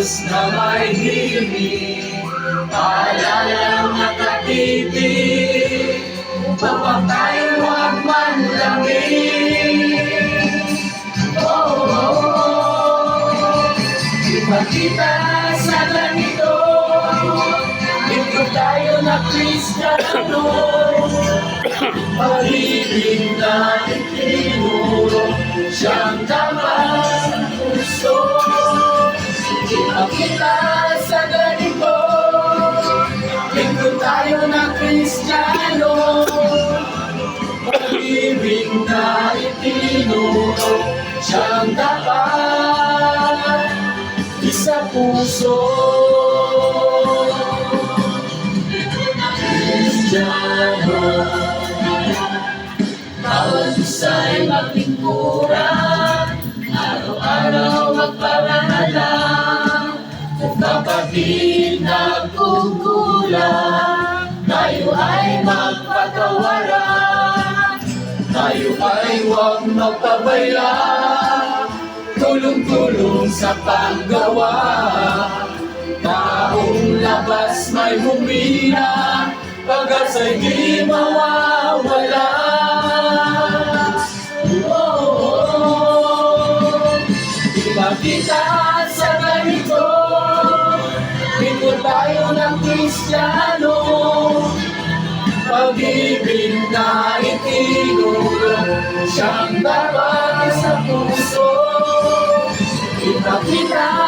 Diyos na may himig, paalalang nakatitig, upang tayo huwag manlamig. Ipakita sa ganito, ito tayo na Kristiyano, pag-ibig na itinuro, siyang dapat sa puso. Ipakita sa ganito, ito tayo na Kristiyano, pag-ibig na itinuro, siyang dapat sa puso. Kristiyano, bawat isa'y maglingkuran, araw-araw magparangalang, kung kapatid nagkukulang, tayo ay magpatawaran, tayo ay huwag magpabaya, tulong-tulong sa paggawa. Taong labas may humina, pag-asa'y di mawawala. Ipakita sa ganito, ito tayo ng Kristiyano, pag-ibig na itinuro, siyang dapat sa puso. Ipakita